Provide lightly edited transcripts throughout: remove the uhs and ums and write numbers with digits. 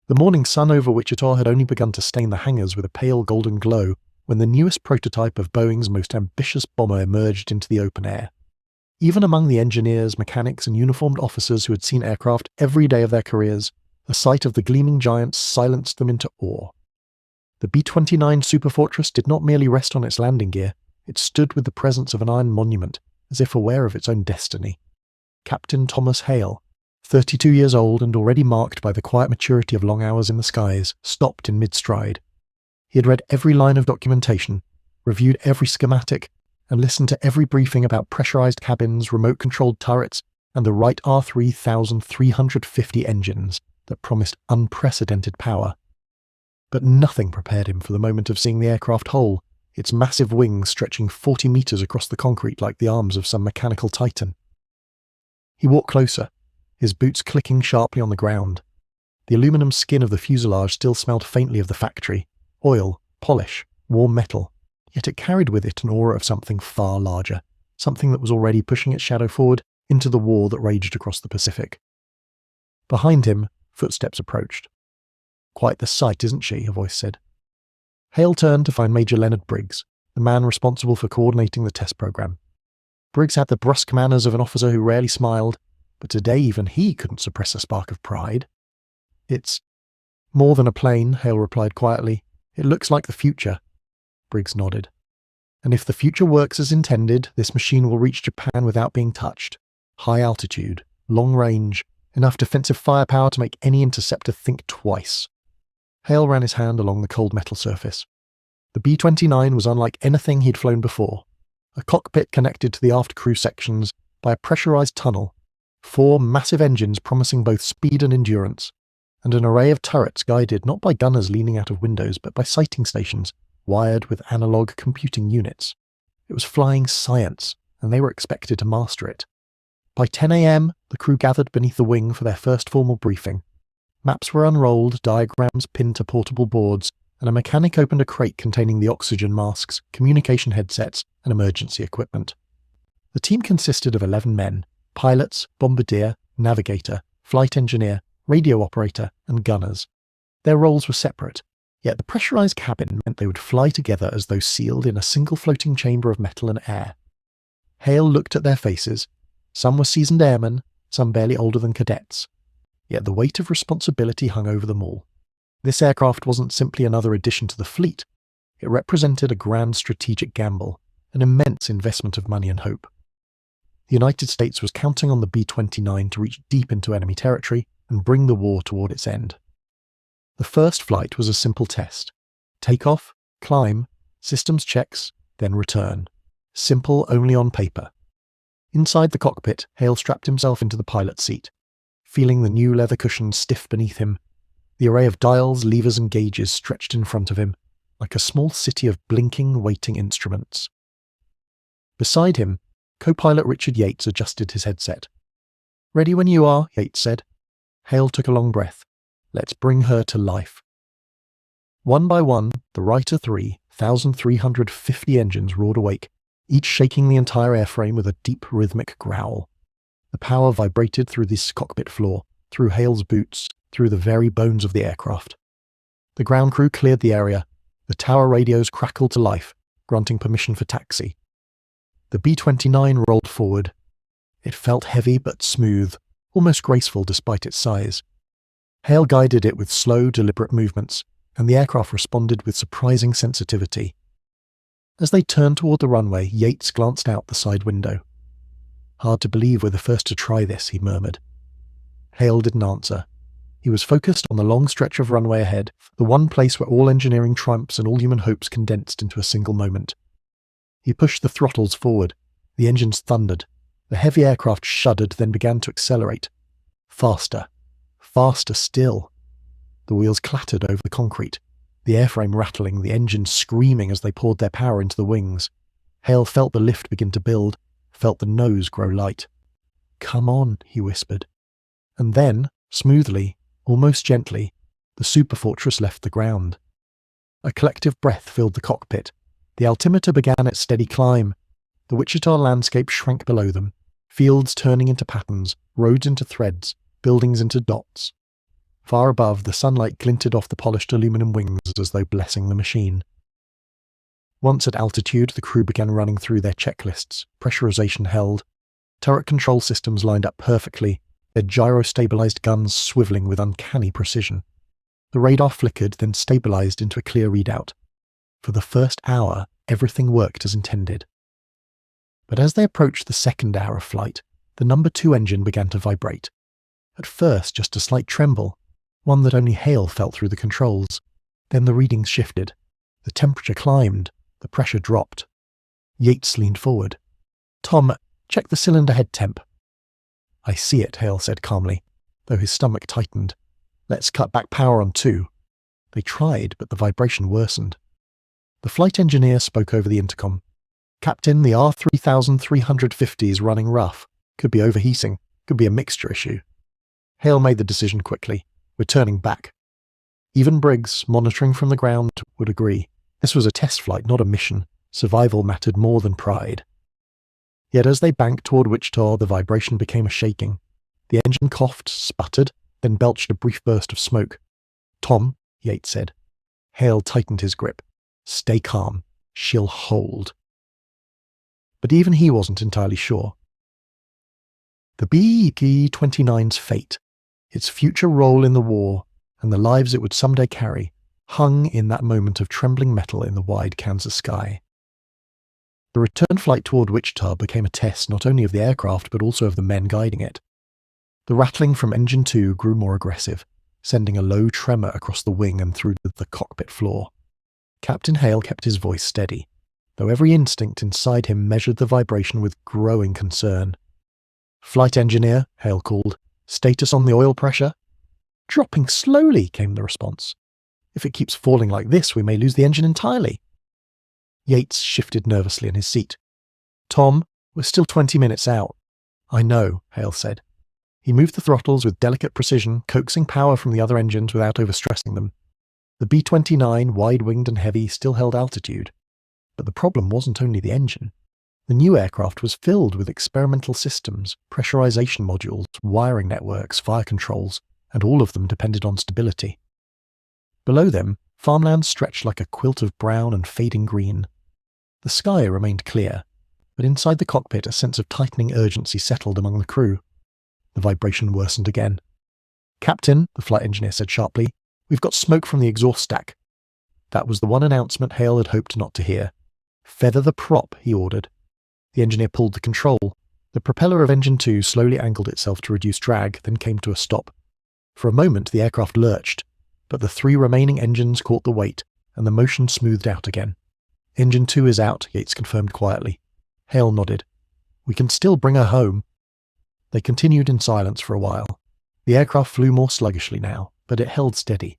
The morning sun over Wichita had only begun to stain the hangars with a pale golden glow when the newest prototype of Boeing's most ambitious bomber emerged into the open air. Even among the engineers, mechanics, and uniformed officers who had seen aircraft every day of their careers, the sight of the gleaming giant silenced them into awe. The B-29 Superfortress did not merely rest on its landing gear, it stood with the presence of an iron monument, as if aware of its own destiny. Captain Thomas Hale, 32 years old and already marked by the quiet maturity of long hours in the skies, stopped in mid-stride. He had read every line of documentation, reviewed every schematic, and listened to every briefing about pressurized cabins, remote-controlled turrets, and the Wright R3350 engines that promised unprecedented power. But nothing prepared him for the moment of seeing the aircraft whole, its massive wings stretching 40 meters across the concrete like the arms of some mechanical titan. He walked closer, his boots clicking sharply on the ground. The aluminum skin of the fuselage still smelled faintly of the factory, oil, polish, warm metal, yet it carried with it an aura of something far larger, something that was already pushing its shadow forward into the war that raged across the Pacific. Behind him, footsteps approached. "Quite the sight, isn't she?" a voice said. Hale turned to find Major Leonard Briggs, the man responsible for coordinating the test program. Briggs had the brusque manners of an officer who rarely smiled, but today even he couldn't suppress a spark of pride. "It's more than a plane," Hale replied quietly. "It looks like the future." Briggs nodded. "And if the future works as intended, this machine will reach Japan without being touched. High altitude, long range, enough defensive firepower to make any interceptor think twice." Hale ran his hand along the cold metal surface. The B-29 was unlike anything he'd flown before. A cockpit connected to the aft crew sections by a pressurized tunnel, 4 massive engines promising both speed and endurance, and an array of turrets guided not by gunners leaning out of windows but by sighting stations wired with analog computing units. It was flying science, and they were expected to master it. By 10 a.m., the crew gathered beneath the wing for their first formal briefing. Maps were unrolled, diagrams pinned to portable boards, and a mechanic opened a crate containing the oxygen masks, communication headsets, and emergency equipment. The team consisted of 11 men: pilots, bombardier, navigator, flight engineer, radio operator, and gunners. Their roles were separate, yet the pressurized cabin meant they would fly together as though sealed in a single floating chamber of metal and air. Hale looked at their faces. Some were seasoned airmen, some barely older than cadets. Yet the weight of responsibility hung over them all. This aircraft wasn't simply another addition to the fleet. It represented a grand strategic gamble, an immense investment of money and hope. The United States was counting on the B-29 to reach deep into enemy territory and bring the war toward its end. The first flight was a simple test. Takeoff, climb, systems checks, then return. Simple only on paper. Inside the cockpit, Hale strapped himself into the pilot's seat, feeling the new leather cushions stiff beneath him. The array of dials, levers, and gauges stretched in front of him, like a small city of blinking, waiting instruments. Beside him, co-pilot Richard Yates adjusted his headset. "Ready when you are," Yates said. Hale took a long breath. "Let's bring her to life." One by one, the Wright R3350 engines roared awake, each shaking the entire airframe with a deep rhythmic growl. The power vibrated through this cockpit floor, through Hale's boots, through the very bones of the aircraft. The ground crew cleared the area. The tower radios crackled to life, granting permission for taxi. The B-29 rolled forward. It felt heavy but smooth, almost graceful despite its size. Hale guided it with slow, deliberate movements, and the aircraft responded with surprising sensitivity. As they turned toward the runway, Yates glanced out the side window. "Hard to believe we're the first to try this," he murmured. Hale didn't answer. He was focused on the long stretch of runway ahead, the one place where all engineering triumphs and all human hopes condensed into a single moment. He pushed the throttles forward. The engines thundered. The heavy aircraft shuddered, then began to accelerate. Faster. Faster still. The wheels clattered over the concrete, the airframe rattling, the engines screaming as they poured their power into the wings. Hale felt the lift begin to build, felt the nose grow light. "Come on," he whispered. And then, smoothly, almost gently, the Superfortress left the ground. A collective breath filled the cockpit. The altimeter began its steady climb. The Wichita landscape shrank below them, fields turning into patterns, roads into threads, buildings into dots. Far above, the sunlight glinted off the polished aluminum wings as though blessing the machine. Once at altitude, the crew began running through their checklists. Pressurization held. Turret control systems lined up perfectly, their gyro-stabilized guns swiveling with uncanny precision. The radar flickered, then stabilized into a clear readout. For the first hour, everything worked as intended. But as they approached the second hour of flight, the number 2 engine began to vibrate. At first, just a slight tremble, one that only Hale felt through the controls. Then the readings shifted. The temperature climbed. The pressure dropped. Yates leaned forward. "Tom, check the cylinder head temp." "I see it," Hale said calmly, though his stomach tightened. "Let's cut back power on 2. They tried, but the vibration worsened. The flight engineer spoke over the intercom. "Captain, the R3350 is running rough. Could be overheating. Could be a mixture issue." Hale made the decision quickly. "We're turning back." Even Briggs, monitoring from the ground, would agree. This was a test flight, not a mission. Survival mattered more than pride. Yet as they banked toward Wichita, the vibration became a shaking. The engine coughed, sputtered, then belched a brief burst of smoke. "Tom," Yates said. Hale tightened his grip. "Stay calm. She'll hold." But even he wasn't entirely sure. The B-29's fate, its future role in the war, and the lives it would someday carry, hung in that moment of trembling metal in the wide Kansas sky. The return flight toward Wichita became a test not only of the aircraft but also of the men guiding it. The rattling from Engine 2 grew more aggressive, sending a low tremor across the wing and through the cockpit floor. Captain Hale kept his voice steady, though every instinct inside him measured the vibration with growing concern. "Flight engineer," Hale called. "Status on the oil pressure?" "Dropping slowly," came the response. "If it keeps falling like this, we may lose the engine entirely." Yates shifted nervously in his seat. "Tom, we're still 20 minutes out." "I know," Hale said. He moved the throttles with delicate precision, coaxing power from the other engines without overstressing them. The B-29, wide-winged and heavy, still held altitude. But the problem wasn't only the engine. The new aircraft was filled with experimental systems, pressurization modules, wiring networks, fire controls, and all of them depended on stability. Below them, farmland stretched like a quilt of brown and fading green. The sky remained clear, but inside the cockpit a sense of tightening urgency settled among the crew. The vibration worsened again. "Captain," the flight engineer said sharply, "we've got smoke from the exhaust stack." That was the one announcement Hale had hoped not to hear. "Feather the prop," he ordered. The engineer pulled the control. The propeller of Engine 2 slowly angled itself to reduce drag, then came to a stop. For a moment the aircraft lurched, but the 3 remaining engines caught the weight, and the motion smoothed out again. "Engine 2 is out," Yates confirmed quietly. Hale nodded. "We can still bring her home." They continued in silence for a while. The aircraft flew more sluggishly now, but it held steady.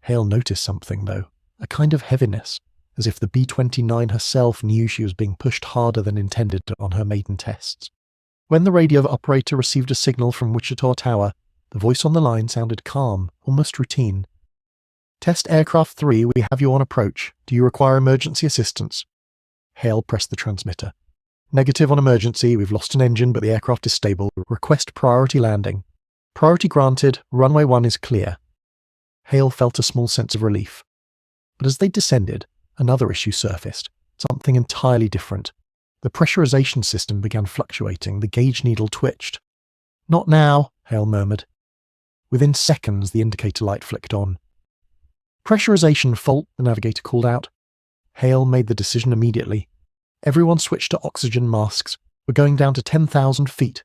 Hale noticed something, though, a kind of heaviness, as if the B-29 herself knew she was being pushed harder than intended on her maiden tests. When the radio operator received a signal from Wichita Tower, the voice on the line sounded calm, almost routine. "Test Aircraft 3, we have you on approach. Do you require emergency assistance?" Hale pressed the transmitter. "Negative on emergency. We've lost an engine, but the aircraft is stable. Request priority landing." "Priority granted. Runway 1 is clear." Hale felt a small sense of relief. But as they descended, another issue surfaced, something entirely different. The pressurization system began fluctuating. The gauge needle twitched. "Not now," Hale murmured. Within seconds, the indicator light flicked on. "Pressurization fault," the navigator called out. Hale made the decision immediately. Everyone switched to oxygen masks. "We're going down to 10,000 feet.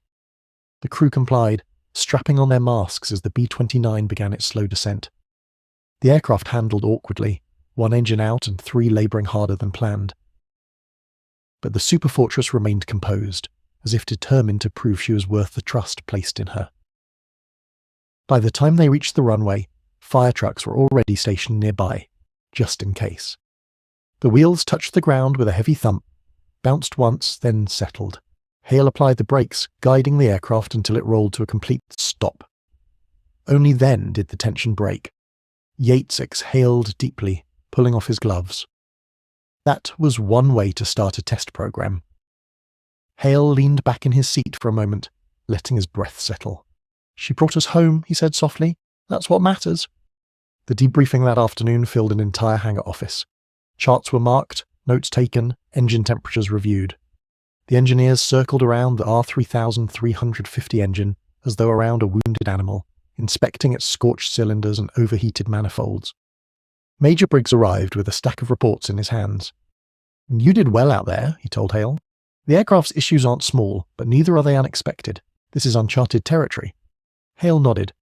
The crew complied, strapping on their masks as the B-29 began its slow descent. The aircraft handled awkwardly, one engine out and 3 labouring harder than planned. But the Superfortress remained composed, as if determined to prove she was worth the trust placed in her. By the time they reached the runway, fire trucks were already stationed nearby, just in case. The wheels touched the ground with a heavy thump, bounced once, then settled. Hale applied the brakes, guiding the aircraft until it rolled to a complete stop. Only then did the tension break. Yates exhaled deeply, pulling off his gloves. That was one way to start a test program. Hale leaned back in his seat for a moment, letting his breath settle. "She brought us home," he said softly. That's what matters. The debriefing that afternoon filled an entire hangar office. Charts were marked, notes taken, engine temperatures reviewed. The engineers circled around the R3350 engine as though around a wounded animal, inspecting its scorched cylinders and overheated manifolds. Major Briggs arrived with a stack of reports in his hands. "You did well out there," he told Hale. "The aircraft's issues aren't small, but neither are they unexpected. This is uncharted territory." Hale nodded.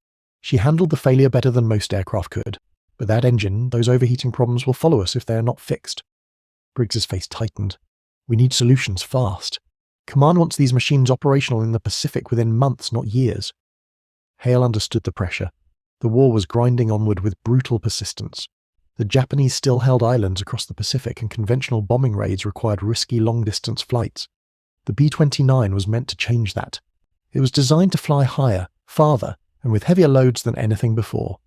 "She handled the failure better than most aircraft could. But that engine, those overheating problems will follow us if they are not fixed." Briggs's face tightened. "We need solutions fast. Command wants these machines operational in the Pacific within months, not years." Hale understood the pressure. The war was grinding onward with brutal persistence. The Japanese still held islands across the Pacific, and conventional bombing raids required risky long-distance flights. The B-29 was meant to change that. It was designed to fly higher, farther, and with heavier loads than anything before.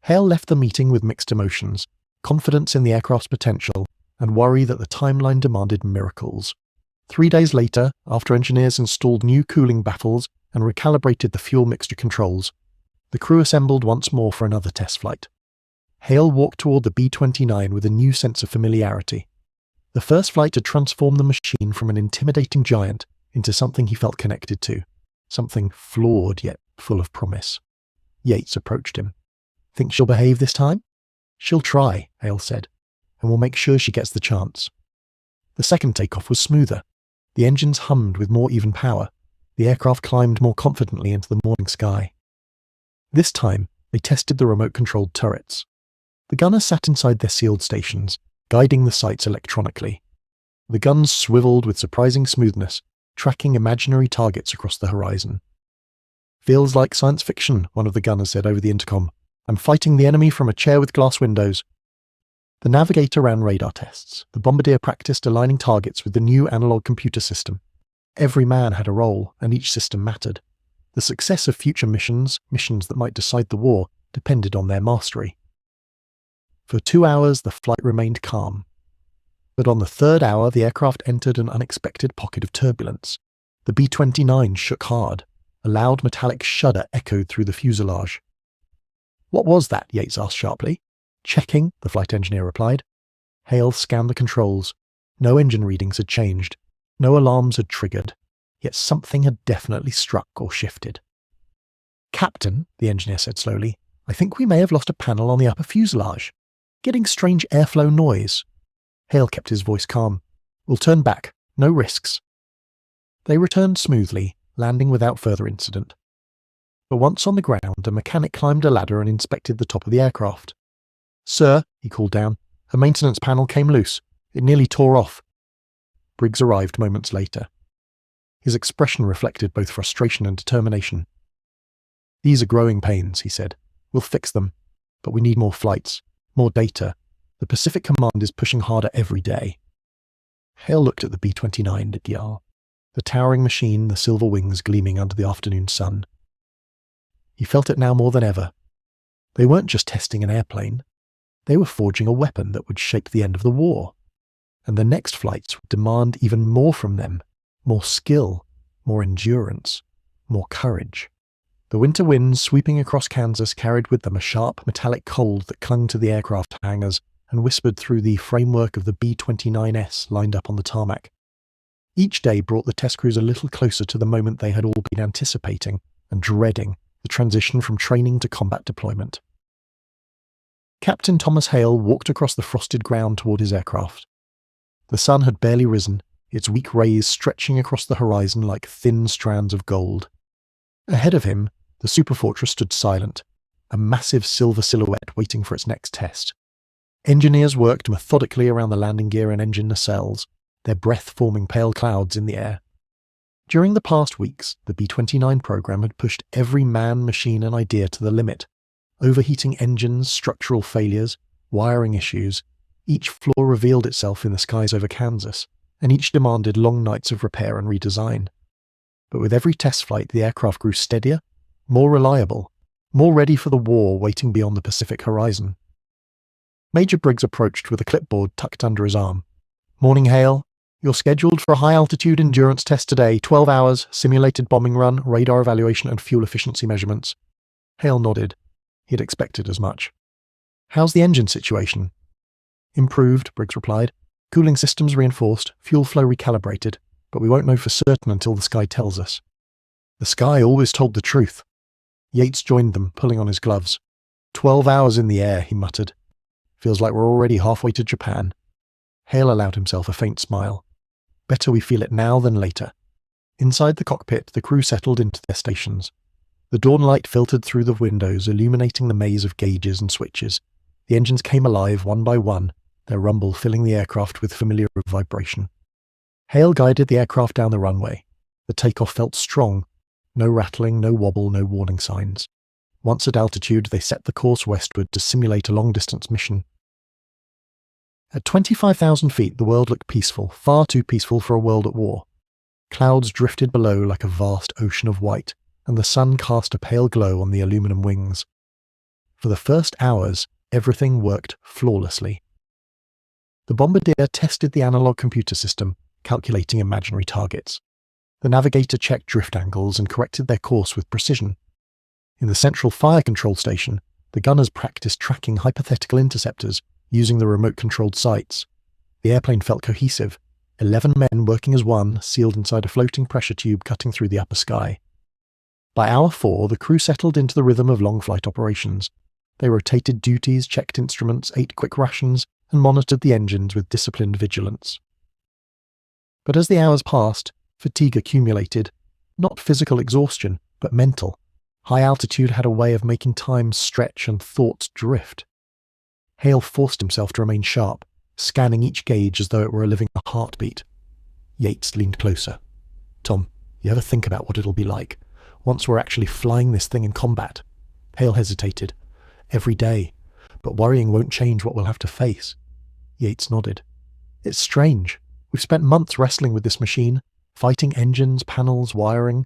Hale left the meeting with mixed emotions, confidence in the aircraft's potential, and worry that the timeline demanded miracles. 3 days later, after engineers installed new cooling baffles and recalibrated the fuel mixture controls, the crew assembled once more for another test flight. Hale walked toward the B-29 with a new sense of familiarity. The first flight had transformed the machine from an intimidating giant into something he felt connected to, something flawed yet full of promise. Yates approached him. "Think she'll behave this time?" "She'll try," Hale said, "and we'll make sure she gets the chance." The second takeoff was smoother. The engines hummed with more even power. The aircraft climbed more confidently into the morning sky. This time, they tested the remote-controlled turrets. The gunners sat inside their sealed stations, guiding the sights electronically. The guns swiveled with surprising smoothness, tracking imaginary targets across the horizon. "Feels like science fiction," one of the gunners said over the intercom. "I'm fighting the enemy from a chair with glass windows." The navigator ran radar tests. The bombardier practiced aligning targets with the new analog computer system. Every man had a role, and each system mattered. The success of future missions that might decide the war, depended on their mastery. For 2 hours, the flight remained calm. But on the third hour, the aircraft entered an unexpected pocket of turbulence. The B-29 shook hard. A loud metallic shudder echoed through the fuselage. "What was that?" Yates asked sharply. "Checking," the flight engineer replied. Hale scanned the controls. No engine readings had changed. No alarms had triggered. Yet something had definitely struck or shifted. "Captain," the engineer said slowly, "I think we may have lost a panel on the upper fuselage. Getting strange airflow noise." Hale kept his voice calm. "We'll turn back. No risks." They returned smoothly, landing without further incident. But once on the ground, a mechanic climbed a ladder and inspected the top of the aircraft. "Sir," he called down, "a maintenance panel came loose. It nearly tore off." Briggs arrived moments later. His expression reflected both frustration and determination. "These are growing pains," he said. "We'll fix them. But we need more flights. More data. The Pacific Command is pushing harder every day." Hale looked at the B-29 at Yar, the towering machine, the silver wings gleaming under the afternoon sun. He felt it now more than ever. They weren't just testing an airplane. They were forging a weapon that would shape the end of the war. And the next flights would demand even more from them. More skill, more endurance, more courage. The winter winds sweeping across Kansas carried with them a sharp, metallic cold that clung to the aircraft hangars and whispered through the framework of the B-29S lined up on the tarmac. Each day brought the test crews a little closer to the moment they had all been anticipating and dreading, the transition from training to combat deployment. Captain Thomas Hale walked across the frosted ground toward his aircraft. The sun had barely risen, its weak rays stretching across the horizon like thin strands of gold. Ahead of him, the Superfortress stood silent, a massive silver silhouette waiting for its next test. Engineers worked methodically around the landing gear and engine nacelles, their breath forming pale clouds in the air. During the past weeks, the B-29 program had pushed every man, machine, and idea to the limit. Overheating engines, structural failures, wiring issues. Each flaw revealed itself in the skies over Kansas, and each demanded long nights of repair and redesign. But with every test flight, the aircraft grew steadier, more reliable, more ready for the war waiting beyond the Pacific horizon. Major Briggs approached with a clipboard tucked under his arm. "Morning, Hale. You're scheduled for a high-altitude endurance test today, 12 hours, simulated bombing run, radar evaluation and fuel efficiency measurements. Hale nodded. He had expected as much. "How's the engine situation?" "Improved," Briggs replied. "Cooling systems reinforced, fuel flow recalibrated, but we won't know for certain until the sky tells us." "The sky always told the truth." Yates joined them, pulling on his gloves. 12 hours in the air, he muttered. "Feels like we're already halfway to Japan." Hale allowed himself a faint smile. "Better we feel it now than later." Inside the cockpit, the crew settled into their stations. The dawn light filtered through the windows, illuminating the maze of gauges and switches. The engines came alive one by one, their rumble filling the aircraft with familiar vibration. Hale guided the aircraft down the runway. The takeoff felt strong. No rattling, no wobble, no warning signs. Once at altitude, they set the course westward to simulate a long-distance mission. At 25,000 feet, the world looked peaceful, far too peaceful for a world at war. Clouds drifted below like a vast ocean of white, and the sun cast a pale glow on the aluminum wings. For the first hours, everything worked flawlessly. The bombardier tested the analog computer system, calculating imaginary targets. The navigator checked drift angles and corrected their course with precision. In the central fire control station, the gunners practiced tracking hypothetical interceptors using the remote-controlled sights. The airplane felt cohesive, 11 men working as one, sealed inside a floating pressure tube cutting through the upper sky. By hour 4, the crew settled into the rhythm of long-flight operations. They rotated duties, checked instruments, ate quick rations, and monitored the engines with disciplined vigilance. But as the hours passed, fatigue accumulated, not physical exhaustion, but mental. High altitude had a way of making time stretch and thoughts drift. Hale forced himself to remain sharp, scanning each gauge as though it were a living heartbeat. Yates leaned closer. "Tom, you ever think about what it'll be like, once we're actually flying this thing in combat?" Hale hesitated. "Every day. But worrying won't change what we'll have to face." Yates nodded. "It's strange. We've spent months wrestling with this machine, fighting engines, panels, wiring,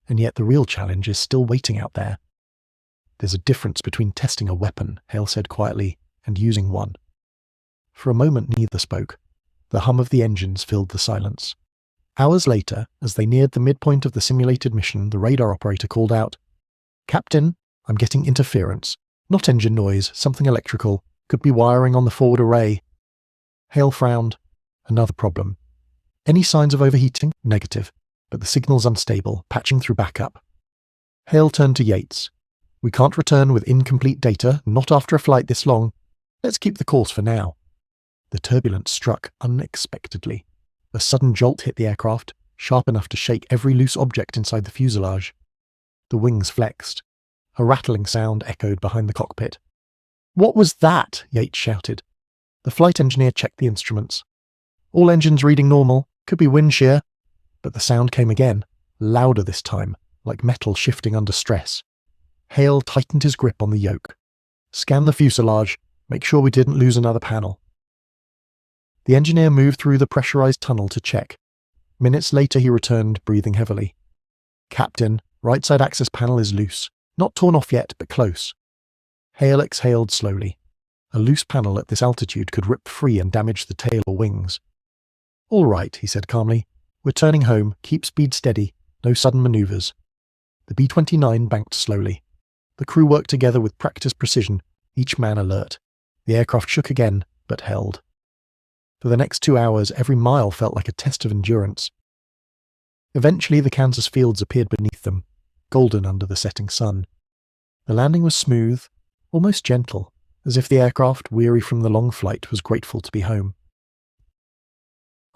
and yet the real challenge is still waiting out there." "There's a difference between testing a weapon," Hale said quietly, "and using one." For a moment neither spoke. The hum of the engines filled the silence. Hours later, as they neared the midpoint of the simulated mission, the radar operator called out, "Captain, I'm getting interference. Not engine noise, something electrical. Could be wiring on the forward array." Hale frowned. Another problem. "Any signs of overheating?" "Negative. But the signal's unstable, patching through backup." Hale turned to Yates. "We can't return with incomplete data, not after a flight this long. Let's keep the course for now." The turbulence struck unexpectedly. A sudden jolt hit the aircraft, sharp enough to shake every loose object inside the fuselage. The wings flexed. A rattling sound echoed behind the cockpit. "What was that?" Yates shouted. The flight engineer checked the instruments. "All engines reading normal. Could be wind shear." But the sound came again, louder this time, like metal shifting under stress. Hale tightened his grip on the yoke. "Scan the fuselage. Make sure we didn't lose another panel." The engineer moved through the pressurized tunnel to check. Minutes later he returned, breathing heavily. "Captain, right side access panel is loose. Not torn off yet, but close." Hale exhaled slowly. A loose panel at this altitude could rip free and damage the tail or wings. "All right," he said calmly. "We're turning home. Keep speed steady. No sudden maneuvers." The B-29 banked slowly. The crew worked together with practiced precision, each man alert. The aircraft shook again, but held. For the next 2 hours, every mile felt like a test of endurance. Eventually, the Kansas fields appeared beneath them, golden under the setting sun. The landing was smooth, almost gentle, as if the aircraft, weary from the long flight, was grateful to be home.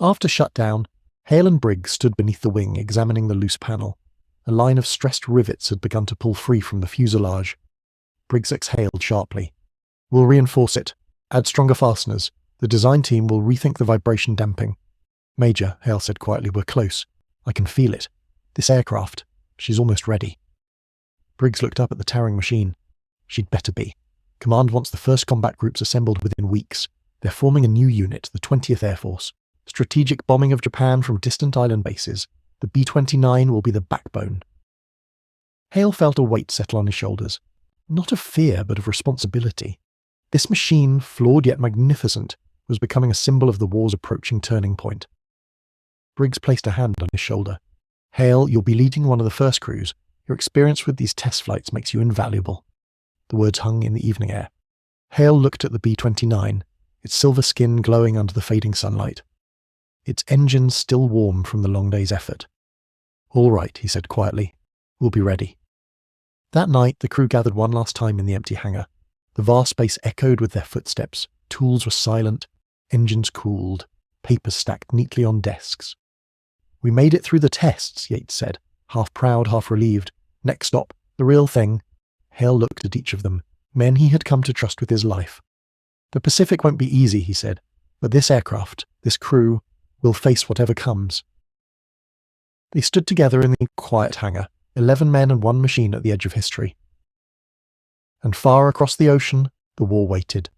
After shutdown, Hale and Briggs stood beneath the wing, examining the loose panel. A line of stressed rivets had begun to pull free from the fuselage. Briggs exhaled sharply. "We'll reinforce it. Add stronger fasteners. The design team will rethink the vibration damping." "Major," Hale said quietly, "we're close. I can feel it. This aircraft, she's almost ready." Briggs looked up at the towering machine. "She'd better be. Command wants the first combat groups assembled within weeks. They're forming a new unit, the 20th Air Force. Strategic bombing of Japan from distant island bases. The B-29 will be the backbone." Hale felt a weight settle on his shoulders. Not of fear, but of responsibility. This machine, flawed yet magnificent, was becoming a symbol of the war's approaching turning point. Briggs placed a hand on his shoulder. "Hale, you'll be leading one of the first crews. Your experience with these test flights makes you invaluable." The words hung in the evening air. Hale looked at the B-29, its silver skin glowing under the fading sunlight. Its engines still warm from the long day's effort. "All right," he said quietly. "We'll be ready." That night, the crew gathered one last time in the empty hangar. The vast space echoed with their footsteps. Tools were silent, engines cooled, papers stacked neatly on desks. "We made it through the tests," Yates said, half proud, half relieved. "Next stop, the real thing." Hale looked at each of them, men he had come to trust with his life. "The Pacific won't be easy," he said, "but this aircraft, this crew, will face whatever comes." They stood together in the quiet hangar, 11 men and one machine at the edge of history. And far across the ocean, the war waited.